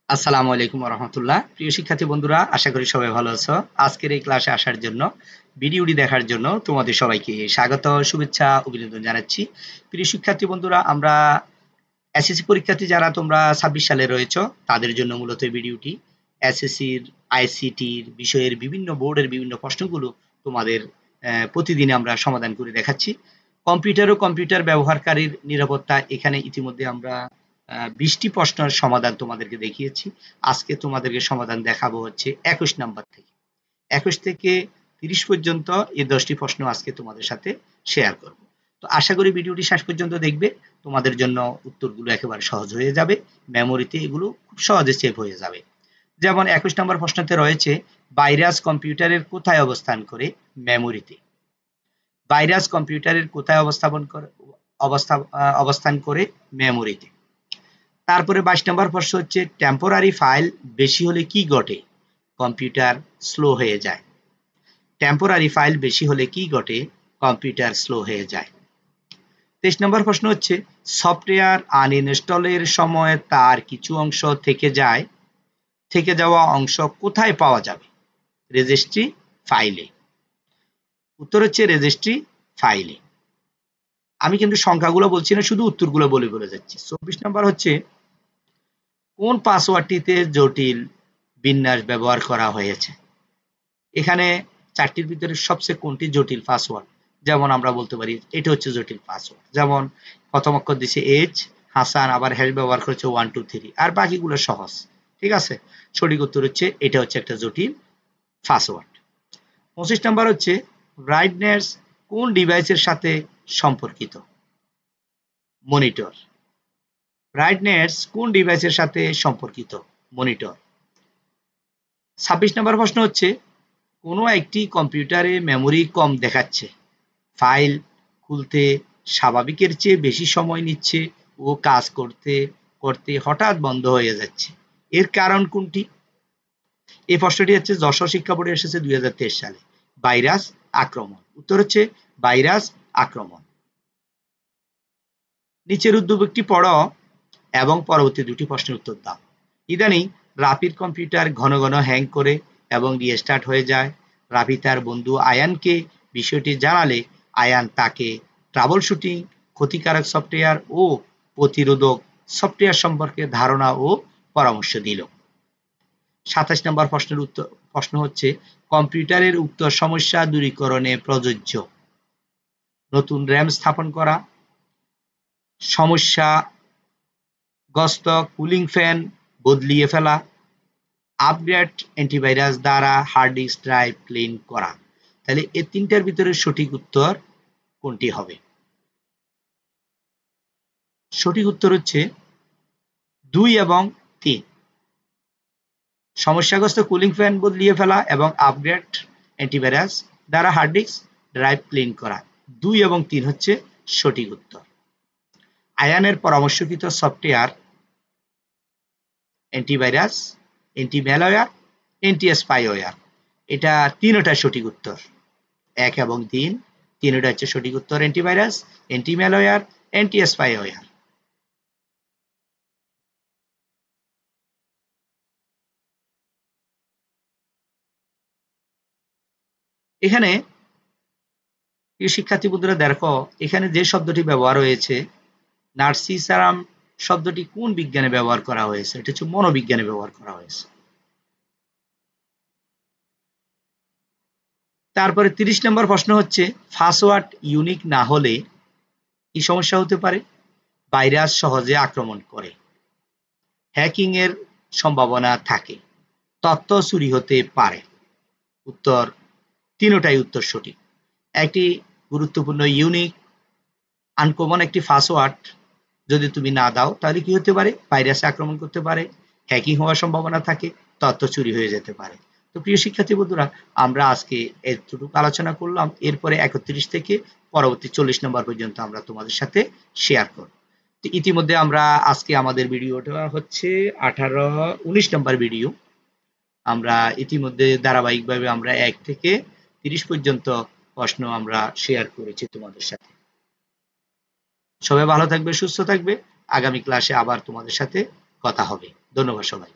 আসসালামু আলাইকুম রহমতুল্লাহ। প্রিয় শিক্ষার্থী বন্ধুরা, আশা করি সবাই ভালো আছো। আজকের এই ক্লাসে আসার জন্য, ভিডিওটি দেখার জন্য তোমাদের সবাইকে স্বাগত, শুভেচ্ছা, অভিনন্দন জানাচ্ছি। প্রিয় শিক্ষার্থী বন্ধুরা, আমরা এসএসসি পরীক্ষার্থী যারা তোমরা 26 সালে রয়েছো তাদের জন্য মূলত এই ভিডিওটি। এসএসসির, আইসিটির বিষয়ের বিভিন্ন বোর্ডের বিভিন্ন প্রশ্নগুলো তোমাদের প্রতিদিন আমরা সমাধান করে দেখাচ্ছি। কম্পিউটার ও কম্পিউটার ব্যবহারকারীর নিরাপত্তা, এখানে ইতিমধ্যে আমরা 20টি প্রশ্নের সমাধান তোমাদেরকে দেখিয়েছি। আজকে তোমাদেরকে সমাধান দেখাবো হচ্ছে 21 নাম্বার থেকে 21 থেকে 30 পর্যন্ত এই 10টি প্রশ্ন আজকে তোমাদের সাথে শেয়ার করব। তো আশা করি ভিডিওটি শেষ পর্যন্ত দেখবে, তোমাদের জন্য উত্তরগুলো একেবারে সহজ হয়ে যাবে। মেমোরিতে এগুলো খুব সহজে সেভ হয়ে যাবে। যেমন 21 নম্বর প্রশ্নতে রয়েছে, ভাইরাস কম্পিউটারের কোথায় অবস্থান করে? মেমোরিতে। ভাইরাস কম্পিউটারের কোথায় অবস্থান করে? মেমোরিতে। তারপরে 22 নম্বর প্রশ্ন হচ্ছে, টেম্পোরারি ফাইল বেশি হলে কি ঘটে? কম্পিউটার স্লো হয়ে যায়। টেম্পোরারি ফাইল বেশি হলে কি ঘটে? কম্পিউটার স্লো হয়ে যায়। 23 নম্বর প্রশ্ন হচ্ছে, সফটওয়্যার আনইনস্টলের সময় তার কিছু অংশ থেকে যাওয়া অংশ কোথায় পাওয়া যাবে? রেজিস্ট্রি ফাইলে। উত্তর হচ্ছে রেজিস্ট্রি ফাইলে। আমি কিন্তু সংখ্যাগুলো বলছি না, শুধু উত্তরগুলো বলে যাচ্ছি। 24 নম্বর হচ্ছে, কোন পাসওয়ার্ডটিতে জটিল বিন্যাস ব্যবহার করা হয়েছে? এখানে 4টির ভিতরে সবচেয়ে কোনটি জটিল পাসওয়ার্ড? যেমন আমরা বলতে পারি এটা হচ্ছে জটিল পাসওয়ার্ড। যেমন প্রথম অক্ষর দিছে এইচ, হাসান আবার হ্যাশ ব্যবহার করেছে 1 2 3, আর বাকিগুলো সহজ। ঠিক আছে, সঠিক উত্তর হচ্ছে এটা হচ্ছে একটা জটিল পাসওয়ার্ড। 25 নাম্বার হচ্ছে, ব্রাইটনেস কোন ডিভাইসের সাথে সম্পর্কিত? মনিটর। ব্রাইটনেস কোন ডিভাইসের সাথে সম্পর্কিত? মনিটর। 26 নম্বর প্রশ্ন হচ্ছে, কোনো একটি কম্পিউটারে মেমোরি কম দেখাচ্ছে, ফাইল খুলতে স্বাভাবিকের চেয়ে বেশি সময় নিচ্ছে ও কাজ করতে করতে হঠাৎ বন্ধ হয়ে যাচ্ছে, এর কারণ কোনটি? এই প্রশ্নটি হচ্ছে যশোর শিক্ষা বোর্ডে এসেছে 2023 সালে। ভাইরাস আক্রমণ। উত্তর হচ্ছে ভাইরাস আক্রমণ। নিচের উদ্দীপকটি পড়ো এবং পরবর্তী দুটি প্রশ্নের উত্তর দাও। ইদানিং রাফির কম্পিউটার ঘন ঘন হ্যাং করে এবং রিস্টার্ট হয়ে যায়। রাফি তার বন্ধু আয়ানকে বিষয়টি জানালে আয়ান তাকে ট্রাবল শুটিং, ক্ষতিকারক সফটওয়্যার ও প্রতিরোধক সফটওয়্যার সম্পর্কে ধারণা ও পরামর্শ দিল। 27 নম্বর প্রশ্ন হচ্ছে, কম্পিউটারের উক্ত সমস্যা দূরীকরণে প্রযোজ্য নতুন র্যাম স্থাপন করা, সমস্যাগ্রস্ত কুলিং ফ্যান বদলিয়ে ফেলা, আপগ্রেড অ্যান্টিভাইরাস দ্বারা হার্ড ডিস্ক ড্রাইভ ক্লিন করা। তাহলে এই তিনটার ভিতরে সঠিক উত্তর কোনটি হবে? সঠিক উত্তর হচ্ছে 2 এবং 3। সমস্যাগ্রস্ত কুলিং ফ্যান বদলিয়ে ফেলা এবং আপগ্রেড অ্যান্টিভাইরাস দ্বারা হার্ড ডিস্ক ড্রাইভ ক্লিন করা, 2 এবং 3 হচ্ছে সঠিক উত্তর। আয়ানের পরামর্শকৃত software antivirus, antimalware, anti spyware, এটা তিনটা সঠিক উত্তর। 1 এবং 3 তিনটা হচ্ছে সঠিক উত্তর। Antivirus, antimalware, anti spyware. এখানে শিক্ষার্থী বন্ধুরা দেখো, এখানে যে শব্দটি ব্যবহার হয়েছে, নার্সিসারাম শব্দটি কোন বিজ্ঞানে ব্যবহার করা হয়েছে? এটা হচ্ছে মনোবিজ্ঞানে ব্যবহার করা হয়েছে। তারপরে 30 নম্বর প্রশ্ন হচ্ছে, পাসওয়ার্ড ইউনিক না হলে কি সমস্যা হতে পারে? ভাইরাস সহজে আক্রমণ করে, হ্যাকিং এর সম্ভাবনা থাকে, তথ্য চুরি হতে পারে। উত্তর তিনটাই উত্তর সঠিক। একটি গুরুত্বপূর্ণ ইউনিক আনকমন একটি পাসওয়ার্ড যদি তুমি না দাও তাহলে কি হতে পারে? ভাইরাসে আক্রমণ করতে পারে, হ্যাকিং হওয়ার সম্ভাবনা থাকে, তথ্য চুরি হয়ে যেতে পারে। তো প্রিয় শিক্ষার্থী বন্ধুরা, আমরা আজকে এতটুকু আলোচনা করলাম। এরপরে 31 থেকে পরবর্তী 40 নম্বর পর্যন্ত আমরা তোমাদের সাথে শেয়ার করব। তো ইতিমধ্যে আমরা আজকে আমাদের ভিডিওটা হচ্ছে 19 নম্বর ভিডিও। আমরা ইতিমধ্যে ধারাবাহিকভাবে আমরা 1 থেকে 30 পর্যন্ত প্রশ্ন আমরা শেয়ার করেছি তোমাদের সাথে। সবাই ভালো থাকবে, সুস্থ থাকবে। আগামী ক্লাসে আবার তোমাদের সাথে কথা হবে। ধন্যবাদ সবাই।